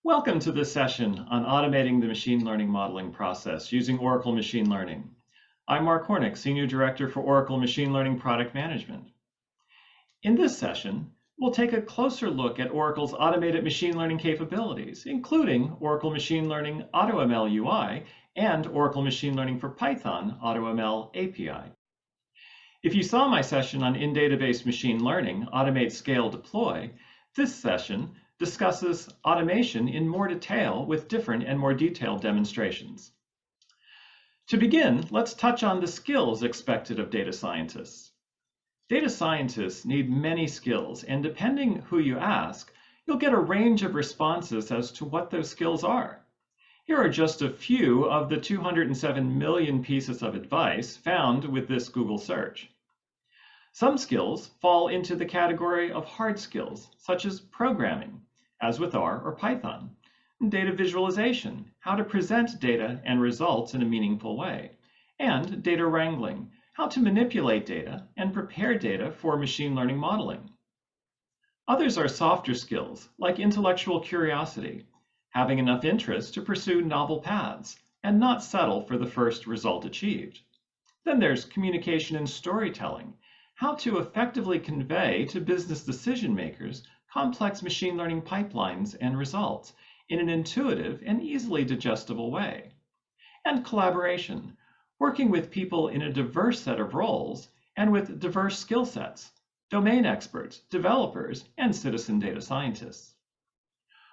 Welcome to this session on automating the machine learning modeling process using Oracle Machine Learning. I'm Mark Hornick, Senior Director for Oracle Machine Learning Product Management. In this session, we'll take a closer look at Oracle's automated machine learning capabilities, including Oracle Machine Learning AutoML UI and Oracle Machine Learning for Python AutoML API. If you saw my session on in-database machine learning, Automate, Scale, Deploy, this session discusses automation in more detail with different and more detailed demonstrations. To begin, let's touch on the skills expected of data scientists. Data scientists need many skills, and depending who you ask, you'll get a range of responses as to what those skills are. Here are just a few of the 207 million pieces of advice found with this Google search. Some skills fall into the category of hard skills, such as programming, as with R or Python, data visualization, how to present data and results in a meaningful way, and data wrangling, how to manipulate data and prepare data for machine learning modeling. Others are softer skills, like intellectual curiosity, having enough interest to pursue novel paths, and not settle for the first result achieved. Then there's communication and storytelling, how to effectively convey to business decision makers complex machine learning pipelines and results in an intuitive and easily digestible way. And collaboration, working with people in a diverse set of roles and with diverse skill sets, domain experts, developers, and citizen data scientists.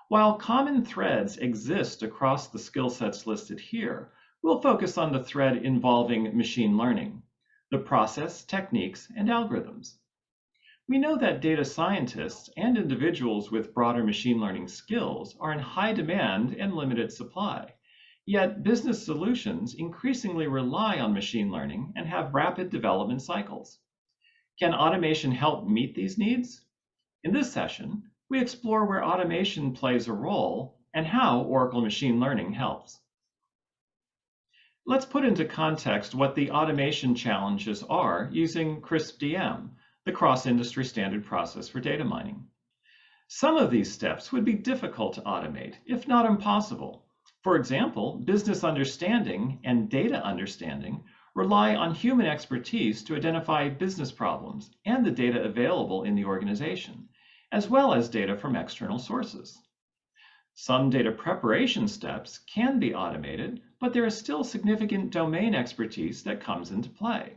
While common threads exist across the skill sets listed here, we'll focus on the thread involving machine learning, the process, techniques, and algorithms. We know that data scientists and individuals with broader machine learning skills are in high demand and limited supply. Yet business solutions increasingly rely on machine learning and have rapid development cycles. Can automation help meet these needs? In this session, we explore where automation plays a role and how Oracle Machine Learning helps. Let's put into context what the automation challenges are using CRISP-DM, the cross-industry standard process for data mining. Some of these steps would be difficult to automate, if not impossible. For example, business understanding and data understanding rely on human expertise to identify business problems and the data available in the organization, as well as data from external sources. Some data preparation steps can be automated, but there is still significant domain expertise that comes into play.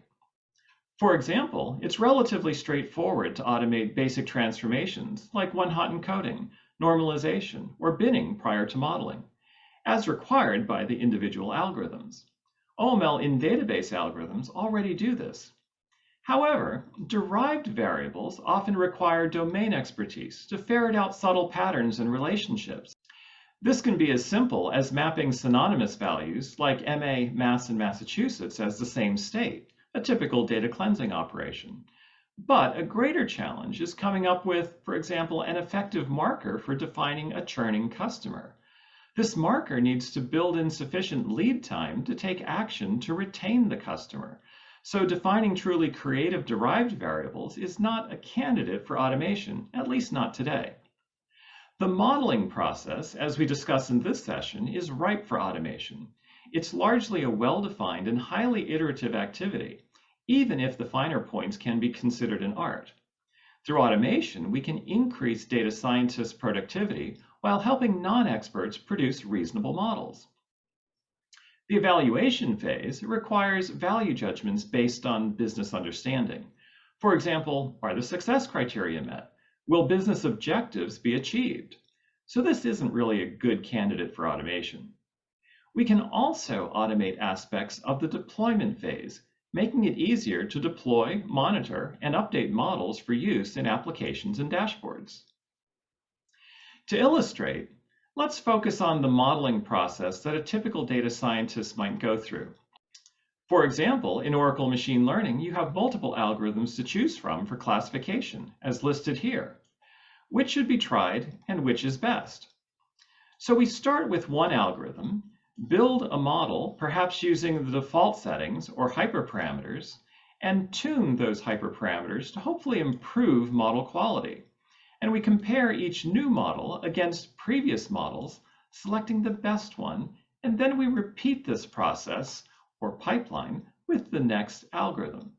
For example, it's relatively straightforward to automate basic transformations like one-hot encoding, normalization, or binning prior to modeling, as required by the individual algorithms. OML in-database algorithms already do this. However, derived variables often require domain expertise to ferret out subtle patterns and relationships. This can be as simple as mapping synonymous values like MA, Mass, and Massachusetts as the same state, a typical data cleansing operation. But a greater challenge is coming up with, for example, an effective marker for defining a churning customer. This marker needs to build in sufficient lead time to take action to retain the customer. So defining truly creative derived variables is not a candidate for automation, at least not today. The modeling process, as we discuss in this session, is ripe for automation. It's largely a well-defined and highly iterative activity, even if the finer points can be considered an art. Through automation, we can increase data scientists' productivity while helping non-experts produce reasonable models. The evaluation phase requires value judgments based on business understanding. For example, are the success criteria met? Will business objectives be achieved? So this isn't really a good candidate for automation. We can also automate aspects of the deployment phase, making it easier to deploy, monitor, and update models for use in applications and dashboards. To illustrate, let's focus on the modeling process that a typical data scientist might go through. For example, in Oracle Machine Learning, you have multiple algorithms to choose from for classification, as listed here. Which should be tried and which is best? So we start with one algorithm, build a model, perhaps using the default settings or hyperparameters, and tune those hyperparameters to hopefully improve model quality. and we compare each new model against previous models, selecting the best one, and then we repeat this process, or pipeline, with the next algorithm.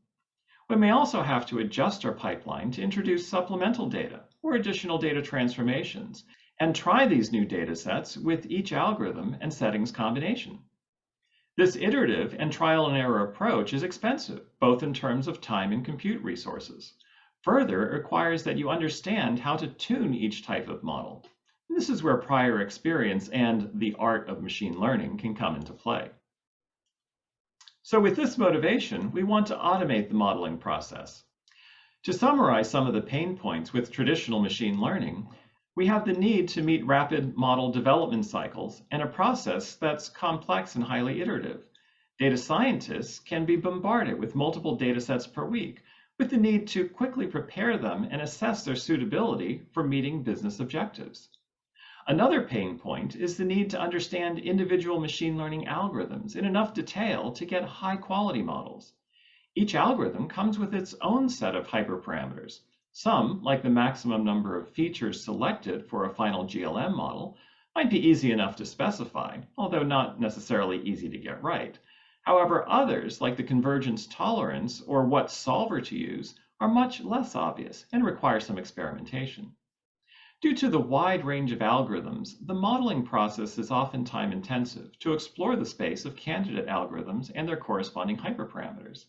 We may also have to adjust our pipeline to introduce supplemental data or additional data transformations, and try these new data sets with each algorithm and settings combination. This iterative and trial and error approach is expensive, both in terms of time and compute resources. Further, it requires that you understand how to tune each type of model. This is where prior experience and the art of machine learning can come into play. So with this motivation, we want to automate the modeling process. To summarize some of the pain points with traditional machine learning, we have the need to meet rapid model development cycles and a process that's complex and highly iterative. Data scientists can be bombarded with multiple data sets per week, with the need to quickly prepare them and assess their suitability for meeting business objectives. Another pain point is the need to understand individual machine learning algorithms in enough detail to get high-quality models. Each algorithm comes with its own set of hyperparameters. Some, like the maximum number of features selected for a final GLM model, might be easy enough to specify, although not necessarily easy to get right. However, others, like the convergence tolerance or what solver to use, are much less obvious and require some experimentation. Due to the wide range of algorithms, the modeling process is often time-intensive to explore the space of candidate algorithms and their corresponding hyperparameters.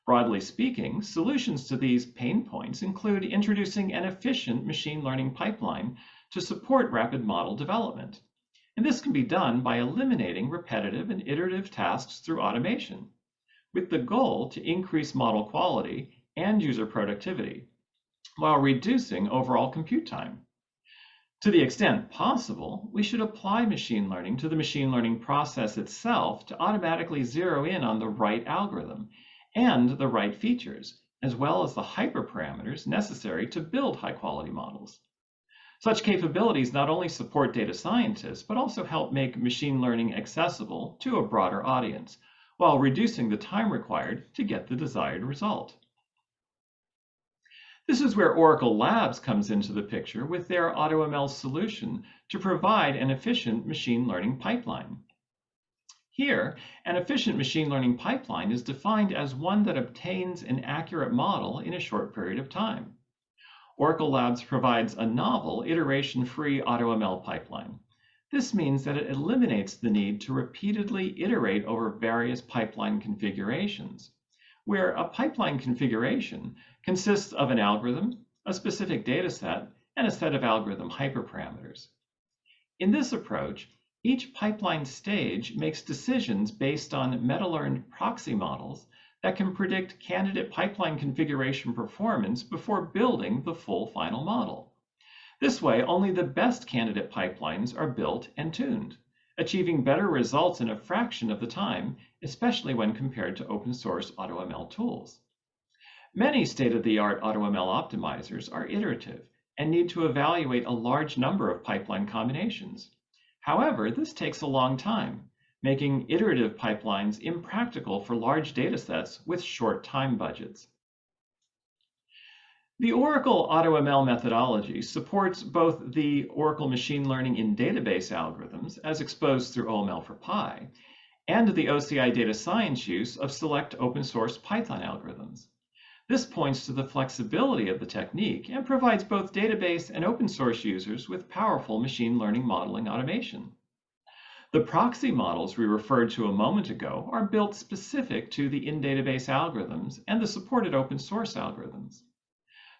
Broadly speaking, solutions to these pain points include introducing an efficient machine learning pipeline to support rapid model development. And this can be done by eliminating repetitive and iterative tasks through automation, with the goal to increase model quality and user productivity, while reducing overall compute time. To the extent possible, we should apply machine learning to the machine learning process itself to automatically zero in on the right algorithm and the right features, as well as the hyperparameters necessary to build high-quality models. Such capabilities not only support data scientists, but also help make machine learning accessible to a broader audience, while reducing the time required to get the desired result. This is where Oracle Labs comes into the picture with their AutoML solution to provide an efficient machine learning pipeline. Here, an efficient machine learning pipeline is defined as one that obtains an accurate model in a short period of time. Oracle Labs provides a novel, iteration-free AutoML pipeline. This means that it eliminates the need to repeatedly iterate over various pipeline configurations, where a pipeline configuration consists of an algorithm, a specific dataset, and a set of algorithm hyperparameters. In this approach, each pipeline stage makes decisions based on meta-learned proxy models that can predict candidate pipeline configuration performance before building the full final model. This way, only the best candidate pipelines are built and tuned, achieving better results in a fraction of the time, especially when compared to open source AutoML tools. Many state-of-the-art AutoML optimizers are iterative and need to evaluate a large number of pipeline combinations. However, this takes a long time, making iterative pipelines impractical for large datasets with short time budgets. The Oracle AutoML methodology supports both the Oracle machine learning in database algorithms, as exposed through OML for Pi, and the OCI data science use of select open source Python algorithms. This points to the flexibility of the technique and provides both database and open source users with powerful machine learning modeling automation. The proxy models we referred to a moment ago are built specific to the in-database algorithms and the supported open source algorithms.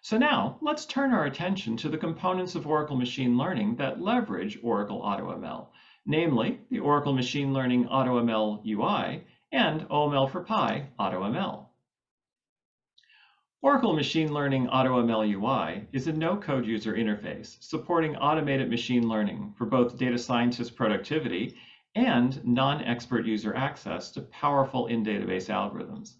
So now, let's turn our attention to the components of Oracle Machine Learning that leverage Oracle AutoML, namely the Oracle Machine Learning AutoML UI and OML for Pi AutoML. Oracle Machine Learning AutoML UI is a no-code user interface supporting automated machine learning for both data scientist productivity and non-expert user access to powerful in-database algorithms.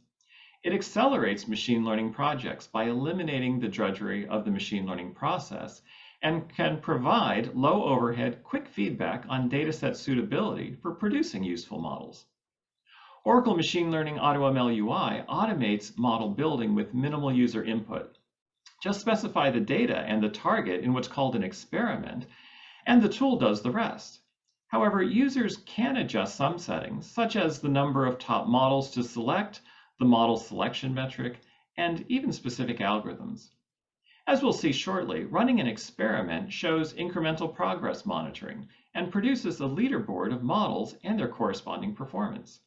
It accelerates machine learning projects by eliminating the drudgery of the machine learning process and can provide low-overhead, quick feedback on dataset suitability for producing useful models. Oracle Machine Learning AutoML UI automates model building with minimal user input. Just specify the data and the target in what's called an experiment, and the tool does the rest. However, users can adjust some settings, such as the number of top models to select, the model selection metric, and even specific algorithms. As we'll see shortly, running an experiment shows incremental progress monitoring and produces a leaderboard of models and their corresponding performance.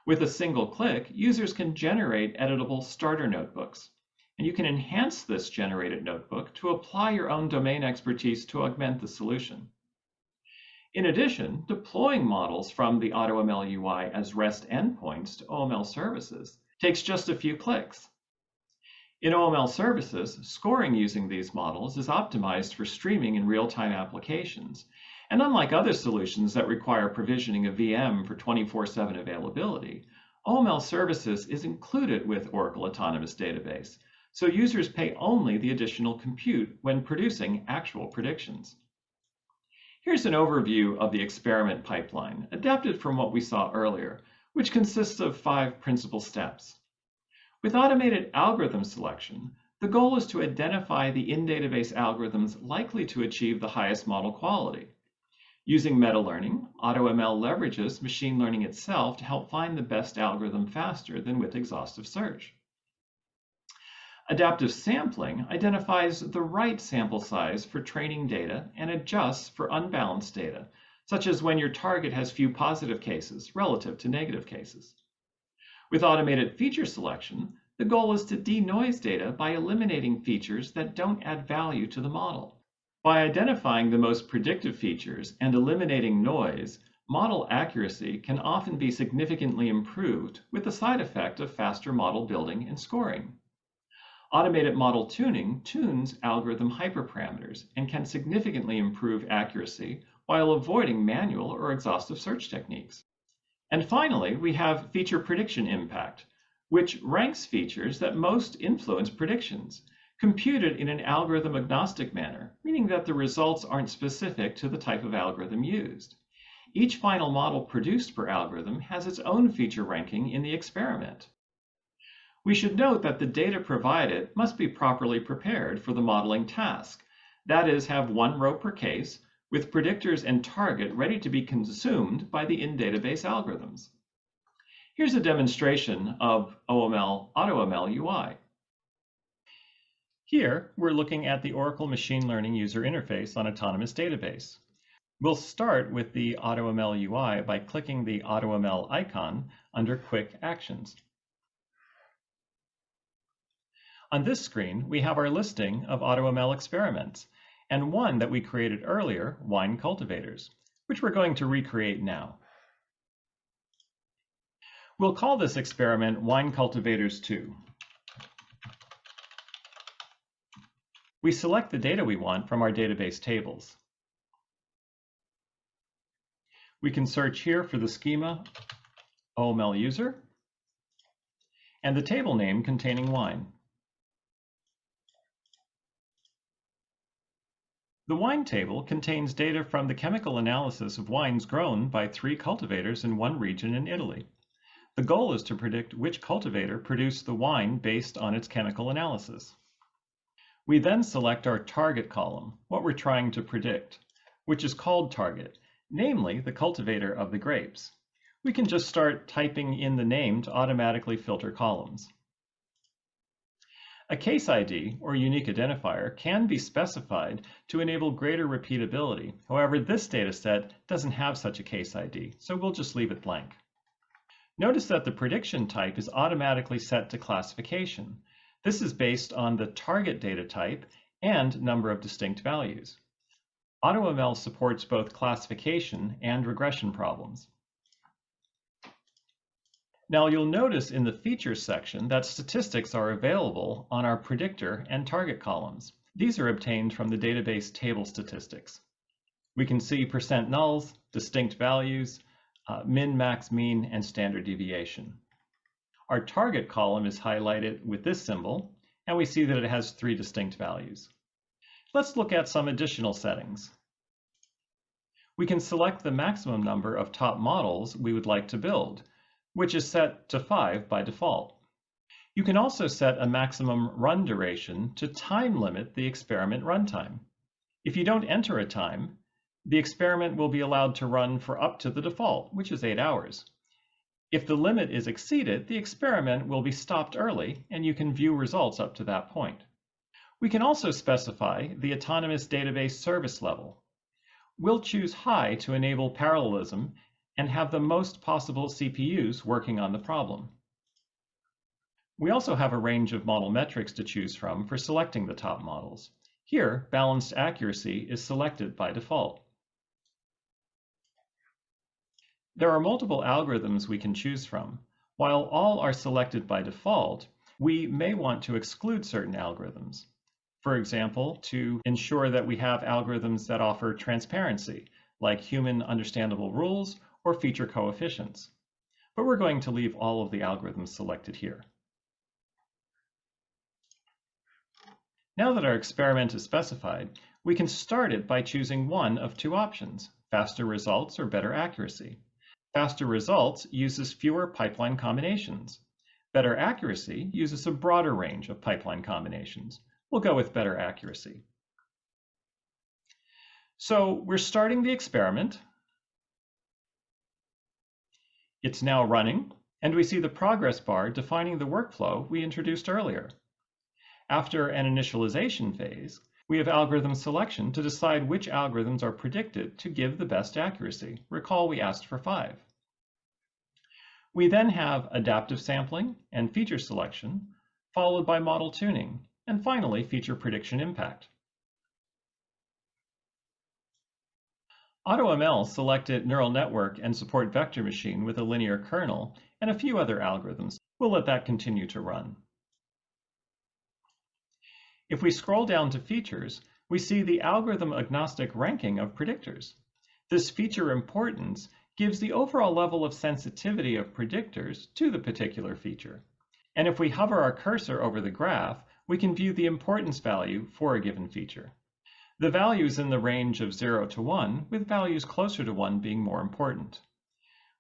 With a single click, users can generate editable starter notebooks, and you can enhance this generated notebook to apply your own domain expertise to augment the solution. In addition, deploying models from the AutoML UI as REST endpoints to OML services takes just a few clicks. In OML services, scoring using these models is optimized for streaming in real-time applications. And unlike other solutions that require provisioning a VM for 24/7 availability, OML services is included with Oracle Autonomous Database, so users pay only the additional compute when producing actual predictions. Here's an overview of the experiment pipeline, adapted from what we saw earlier, which consists of 5 principal steps. With automated algorithm selection, the goal is to identify the in-database algorithms likely to achieve the highest model quality. Using meta-learning, AutoML leverages machine learning itself to help find the best algorithm faster than with exhaustive search. Adaptive sampling identifies the right sample size for training data and adjusts for unbalanced data, such as when your target has few positive cases relative to negative cases. With automated feature selection, the goal is to denoise data by eliminating features that don't add value to the model. By identifying the most predictive features and eliminating noise, model accuracy can often be significantly improved with the side effect of faster model building and scoring. Automated model tuning tunes algorithm hyperparameters and can significantly improve accuracy while avoiding manual or exhaustive search techniques. And finally, we have feature prediction impact, which ranks features that most influence predictions, computed in an algorithm-agnostic manner, meaning that the results aren't specific to the type of algorithm used. Each final model produced per algorithm has its own feature ranking in the experiment. We should note that the data provided must be properly prepared for the modeling task, that is, have one row per case, with predictors and target ready to be consumed by the in-database algorithms. Here's a demonstration of AutoML UI. Here, we're looking at the Oracle Machine Learning user interface on Autonomous Database. We'll start with the AutoML UI by clicking the AutoML icon under Quick Actions. On this screen, we have our listing of AutoML experiments, and one that we created earlier, wine cultivators, which we're going to recreate now. We'll call this experiment Wine Cultivators 2. We select the data we want from our database tables. We can search here for the schema OML user and the table name containing wine. The wine table contains data from the chemical analysis of wines grown by 3 cultivators in one region in Italy. The goal is to predict which cultivator produced the wine based on its chemical analysis. We then select our target column, what we're trying to predict, which is called target, namely the cultivator of the grapes. We can just start typing in the name to automatically filter columns. A case ID, or unique identifier, can be specified to enable greater repeatability. However, this dataset doesn't have such a case ID, so we'll just leave it blank. Notice that the prediction type is automatically set to classification. This is based on the target data type and number of distinct values. AutoML supports both classification and regression problems. Now you'll notice in the features section that statistics are available on our predictor and target columns. These are obtained from the database table statistics. We can see percent nulls, distinct values, min, max, mean, and standard deviation. Our target column is highlighted with this symbol, and we see that it has 3 distinct values. Let's look at some additional settings. We can select the maximum number of top models we would like to build, which is set to 5 by default. You can also set a maximum run duration to time limit the experiment runtime. If you don't enter a time, the experiment will be allowed to run for up to the default, which is 8 hours. If the limit is exceeded, the experiment will be stopped early, and you can view results up to that point. We can also specify the autonomous database service level. We'll choose high to enable parallelism and have the most possible CPUs working on the problem. We also have a range of model metrics to choose from for selecting the top models. Here, balanced accuracy is selected by default. There are multiple algorithms we can choose from. While all are selected by default, we may want to exclude certain algorithms. For example, to ensure that we have algorithms that offer transparency, like human understandable rules or feature coefficients. But we're going to leave all of the algorithms selected here. Now that our experiment is specified, we can start it by choosing one of two options, faster results or better accuracy. Faster results uses fewer pipeline combinations. Better accuracy uses a broader range of pipeline combinations. We'll go with better accuracy. So we're starting the experiment. It's now running, and we see the progress bar defining the workflow we introduced earlier. After an initialization phase, we have algorithm selection to decide which algorithms are predicted to give the best accuracy. Recall we asked for 5. We then have adaptive sampling and feature selection, followed by model tuning, and finally feature prediction impact. AutoML selected neural network and support vector machine with a linear kernel and a few other algorithms. We'll let that continue to run. If we scroll down to features, we see the algorithm-agnostic ranking of predictors. This feature importance gives the overall level of sensitivity of predictors to the particular feature. And if we hover our cursor over the graph, we can view the importance value for a given feature. The value is in the range of 0 to 1, with values closer to 1 being more important.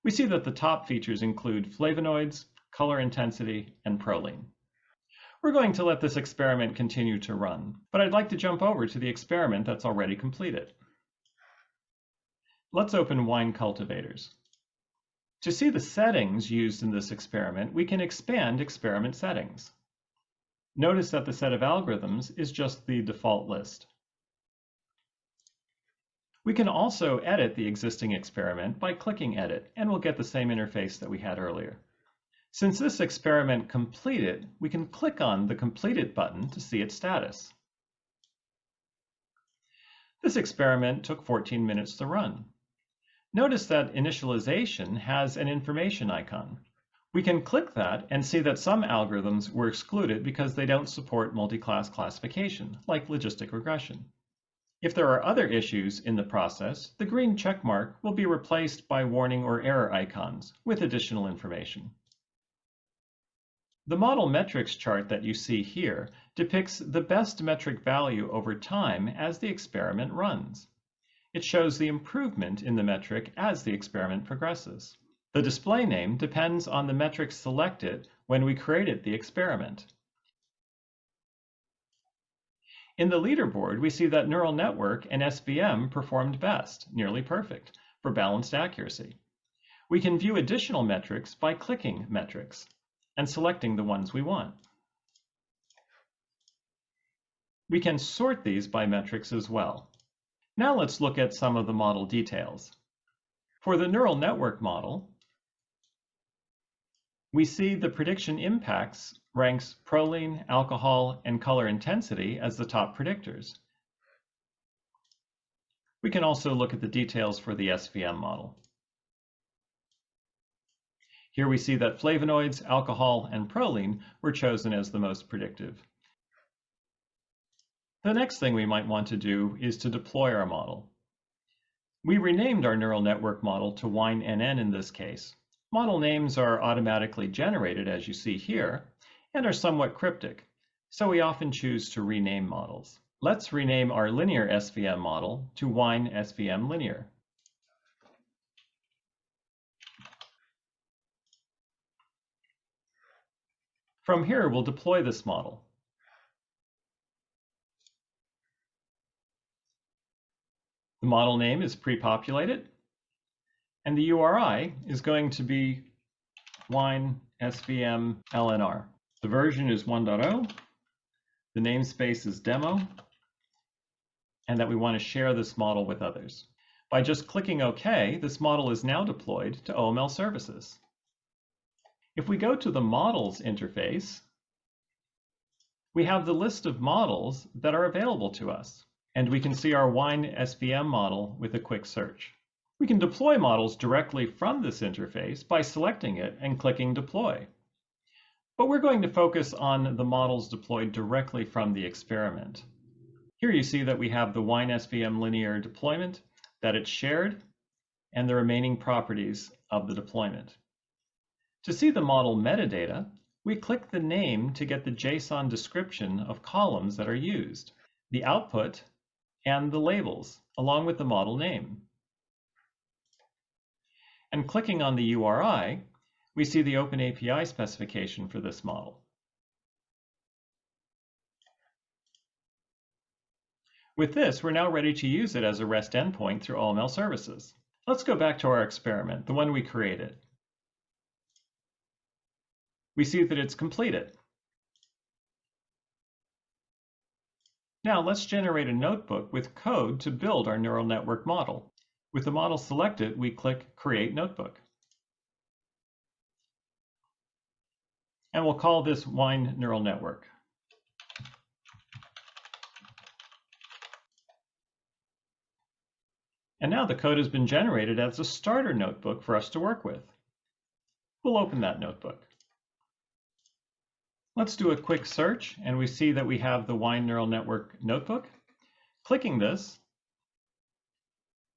We see that the top features include flavonoids, color intensity, and proline. We're going to let this experiment continue to run, but I'd like to jump over to the experiment that's already completed. Let's open wine cultivators. To see the settings used in this experiment, we can expand experiment settings. Notice that the set of algorithms is just the default list. We can also edit the existing experiment by clicking Edit, and we'll get the same interface that we had earlier. Since this experiment completed, we can click on the Completed button to see its status. This experiment took 14 minutes to run. Notice that initialization has an information icon. We can click that and see that some algorithms were excluded because they don't support multi-class classification, like logistic regression. If there are other issues in the process, the green check mark will be replaced by warning or error icons with additional information. The model metrics chart that you see here depicts the best metric value over time as the experiment runs. It shows the improvement in the metric as the experiment progresses. The display name depends on the metric selected when we created the experiment. In the leaderboard, we see that neural network and SVM performed best, nearly perfect, for balanced accuracy. We can view additional metrics by clicking Metrics and selecting the ones we want. We can sort these by metrics as well. Now let's look at some of the model details. For the neural network model, we see the prediction impacts ranks proline, alcohol, and color intensity as the top predictors. We can also look at the details for the SVM model. Here we see that flavonoids, alcohol, and proline were chosen as the most predictive. The next thing we might want to do is to deploy our model. We renamed our neural network model to WineNN in this case. Model names are automatically generated, as you see here, and are somewhat cryptic, so we often choose to rename models. Let's rename our linear SVM model to Wine SVM Linear. From here, we'll deploy this model. The model name is pre-populated, and the URI is going to be wine svm lnr. The version is 1.0, the namespace is demo, and that we want to share this model with others. By just clicking OK, this model is now deployed to OML services. If we go to the Models interface, we have the list of models that are available to us, and we can see our wine SVM model with a quick search. We can deploy models directly from this interface by selecting it and clicking Deploy. But we're going to focus on the models deployed directly from the experiment. Here you see that we have the wine SVM linear deployment, that it's shared, and the remaining properties of the deployment. To see the model metadata, we click the name to get the JSON description of columns that are used, the output, and the labels, along with the model name. And clicking on the URI, we see the OpenAPI specification for this model. With this, we're now ready to use it as a REST endpoint through OML services. Let's go back to our experiment, the one we created. We see that it's completed. Now let's generate a notebook with code to build our neural network model. With the model selected, we click Create Notebook. And we'll call this Wine Neural Network. And now the code has been generated as a starter notebook for us to work with. We'll open that notebook. Let's do a quick search, and we see that we have the Wine Neural Network notebook. Clicking this,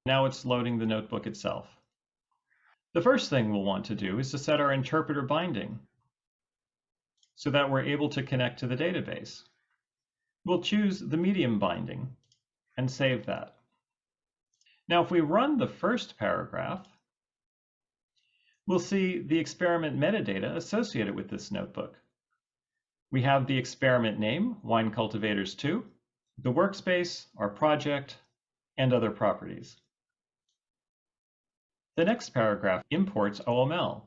now it's loading the notebook itself. The first thing we'll want to do is to set our interpreter binding so that we're able to connect to the database. We'll choose the medium binding and save that. Now, if we run the first paragraph, we'll see the experiment metadata associated with this notebook. We have the experiment name, Wine Cultivators 2, the workspace, our project, and other properties. The next paragraph imports OML,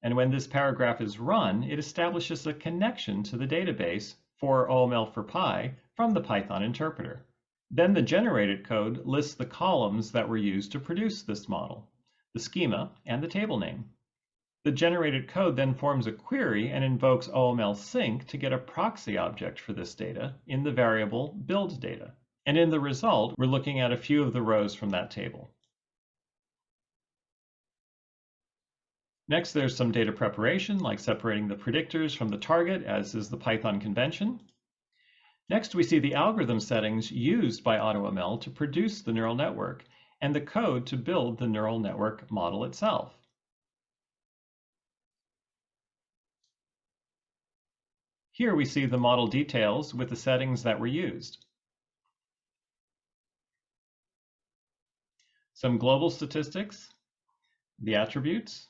and when this paragraph is run, it establishes a connection to the database for OML for Pi from the Python interpreter. Then the generated code lists the columns that were used to produce this model, the schema, and the table name. The generated code then forms a query and invokes OML sync to get a proxy object for this data in the variable build data. And in the result, we're looking at a few of the rows from that table. Next, there's some data preparation, like separating the predictors from the target, as is the Python convention. Next, we see the algorithm settings used by AutoML to produce the neural network and the code to build the neural network model itself. Here we see the model details with the settings that were used. Some global statistics, the attributes,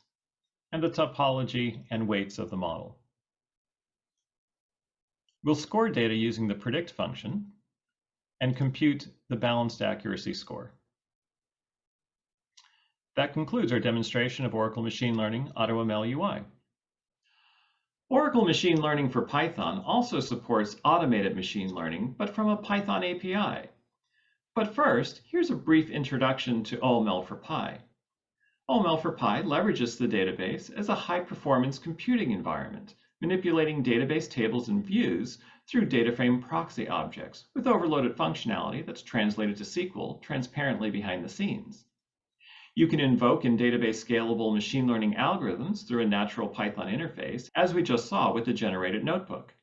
and the topology and weights of the model. We'll score data using the predict function and compute the balanced accuracy score. That concludes our demonstration of Oracle Machine Learning AutoML UI. Oracle Machine Learning for Python also supports automated machine learning, but from a Python API. But first, here's a brief introduction to OML for Pi. OML for Pi leverages the database as a high-performance computing environment, manipulating database tables and views through data frame proxy objects with overloaded functionality that's translated to SQL transparently behind the scenes. You can invoke in database scalable machine learning algorithms through a natural Python interface, as we just saw with the generated notebook.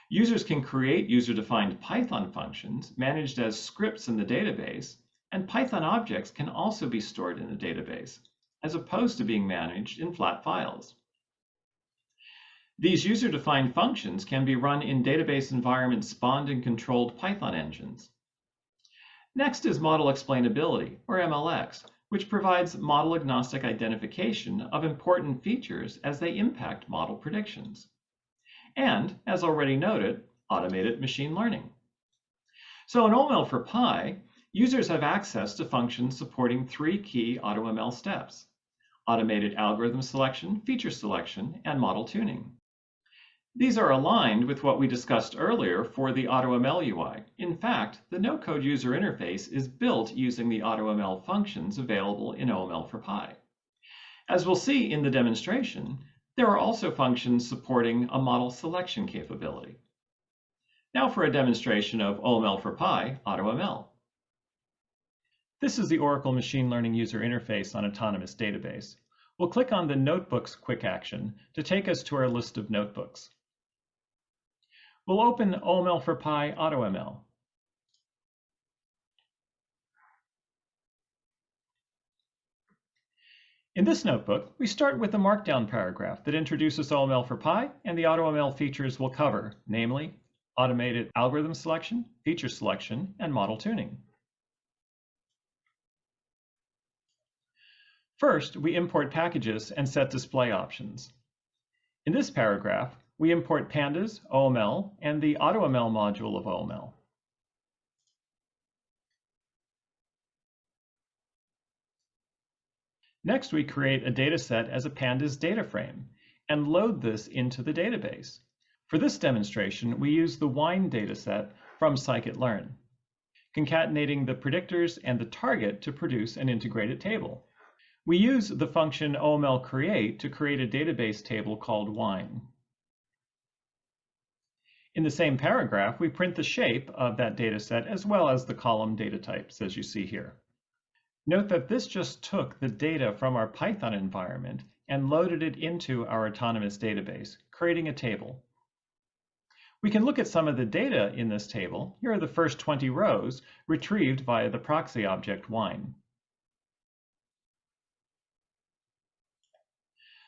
Users can create user-defined Python functions managed as scripts in the database, and Python objects can also be stored in the database, as opposed to being managed in flat files. These user-defined functions can be run in database environment spawned and controlled Python engines. Next is model explainability, or MLX, which provides model-agnostic identification of important features as they impact model predictions. and, as already noted, automated machine learning. So in OML for Pi, users have access to functions supporting three key AutoML steps: automated algorithm selection, feature selection, and model tuning. These are aligned with what we discussed earlier for the AutoML UI. In fact, the no-code user interface is built using the AutoML functions available in OML for Pi. As we'll see in the demonstration, there are also functions supporting a model selection capability. Now for a demonstration of OML for Pi AutoML. This is the Oracle Machine Learning user interface on Autonomous Database. We'll click on the Notebooks quick action to take us to our list of notebooks. We'll open OML for Pi AutoML. In this notebook, we start with a markdown paragraph that introduces OML for Pi and the AutoML features we'll cover, namely automated algorithm selection, feature selection, and model tuning. First, we import packages and set display options. In this paragraph, we import pandas, OML, and the AutoML module of OML. Next, we create a dataset as a pandas data frame and load this into the database. For this demonstration, we use the wine dataset from scikit-learn, concatenating the predictors and the target to produce an integrated table. We use the function OML create to create a database table called wine. In the same paragraph, we print the shape of that dataset as well as the column data types, as you see here. Note that this just took the data from our Python environment and loaded it into our autonomous database, creating a table. We can look at some of the data in this table. Here are the first 20 rows retrieved via the proxy object wine.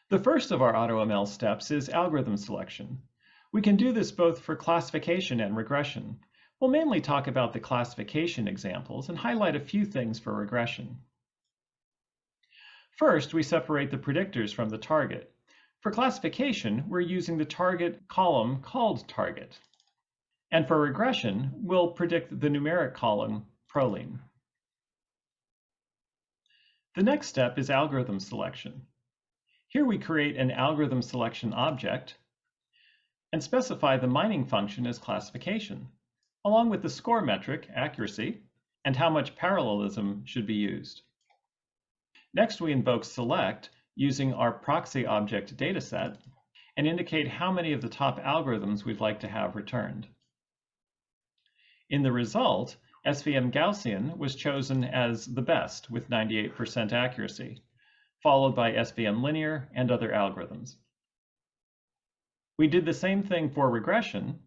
The first of our AutoML steps is algorithm selection. We can do this both for classification and regression. We'll mainly talk about the classification examples and highlight a few things for regression. First, we separate the predictors from the target. For classification, we're using the target column called target. And for regression, we'll predict the numeric column proline. The next step is algorithm selection. Here we create an algorithm selection object and specify the mining function as classification, along with the score metric, accuracy, and how much parallelism should be used. Next, we invoke select using our proxy object dataset and indicate how many of the top algorithms we'd like to have returned. In the result, SVM Gaussian was chosen as the best with 98% accuracy, followed by SVM linear and other algorithms. We did the same thing for regression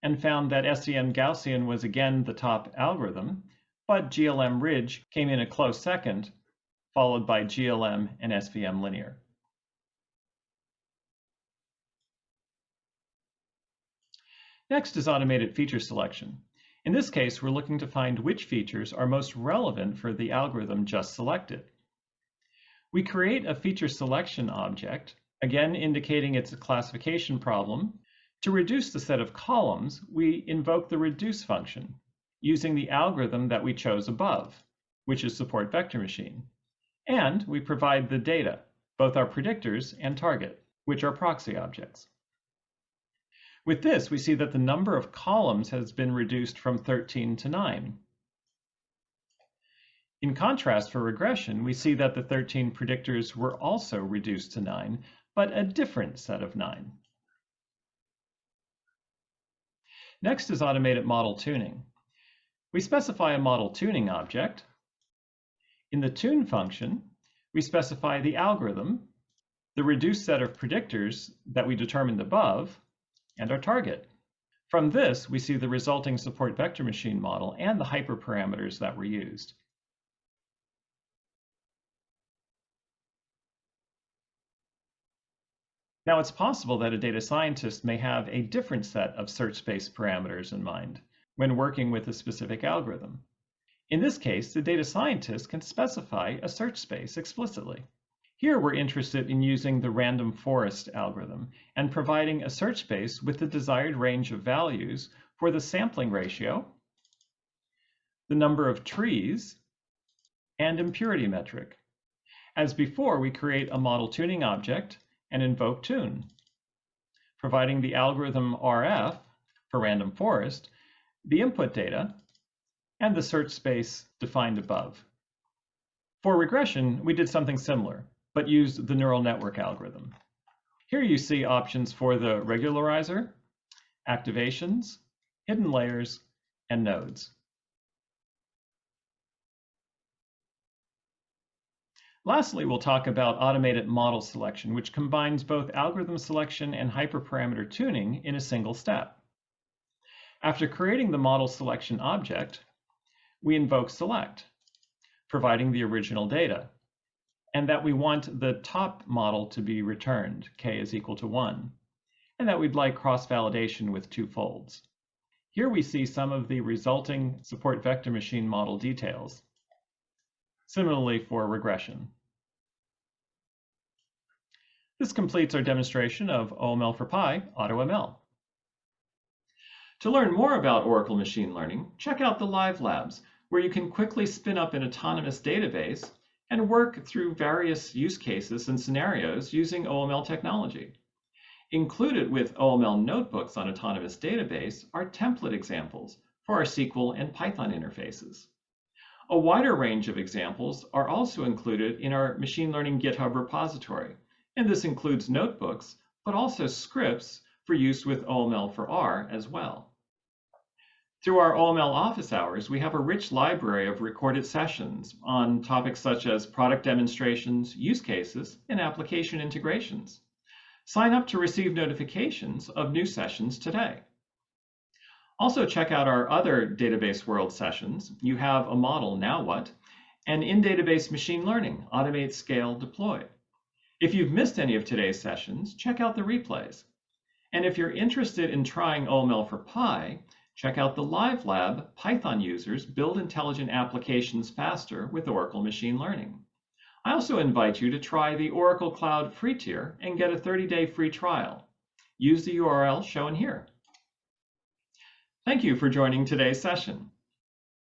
and found that SVM Gaussian was again the top algorithm, but GLM Ridge came in a close second, followed by GLM and SVM linear. Next is automated feature selection. In this case, we're looking to find which features are most relevant for the algorithm just selected. We create a feature selection object, again indicating it's a classification problem. To reduce the set of columns, we invoke the reduce function using the algorithm that we chose above, which is support vector machine. And we provide the data, both our predictors and target, which are proxy objects. With this, we see that the number of columns has been reduced from 13 to 9. In contrast, for regression, we see that the 13 predictors were also reduced to 9, but a different set of 9. Next is automated model tuning. We specify a model tuning object. In the tune function, we specify the algorithm, the reduced set of predictors that we determined above, and our target. From this, we see the resulting support vector machine model and the hyperparameters that were used. Now, it's possible that a data scientist may have a different set of search space parameters in mind when working with a specific algorithm. In this case, the data scientist can specify a search space explicitly. Here we're interested in using the random forest algorithm and providing a search space with the desired range of values for the sampling ratio, the number of trees, and impurity metric. As before, we create a model tuning object and invoke tune, providing the algorithm RF for random forest, the input data, and the search space defined above. For regression, we did something similar, but used the neural network algorithm. Here you see options for the regularizer, activations, hidden layers, and nodes. Lastly, we'll talk about automated model selection, which combines both algorithm selection and hyperparameter tuning in a single step. After creating the model selection object, we invoke select, providing the original data, and that we want the top model to be returned, k is equal to 1, and that we'd like cross-validation with 2 folds. Here we see some of the resulting support vector machine model details. Similarly for regression. This completes our demonstration of OML for Pi, AutoML. To learn more about Oracle Machine Learning, check out the live labs, where you can quickly spin up an autonomous database and work through various use cases and scenarios using OML technology. Included with OML notebooks on Autonomous Database are template examples for our SQL and Python interfaces. A wider range of examples are also included in our Machine Learning GitHub repository, and this includes notebooks, but also scripts for use with OML for R as well. Through our OML office hours, we have a rich library of recorded sessions on topics such as product demonstrations, use cases, and application integrations. Sign up to receive notifications of new sessions today. Also check out our other Database World sessions. You have a model, now what? And in-database machine learning, automate, scale, deploy. If you've missed any of today's sessions, check out the replays. And if you're interested in trying OML for Pi, check out the live lab Python users build intelligent applications faster with Oracle Machine Learning. I also invite you to try the Oracle Cloud free tier and get a 30-day free trial. Use the URL shown here. Thank you for joining today's session.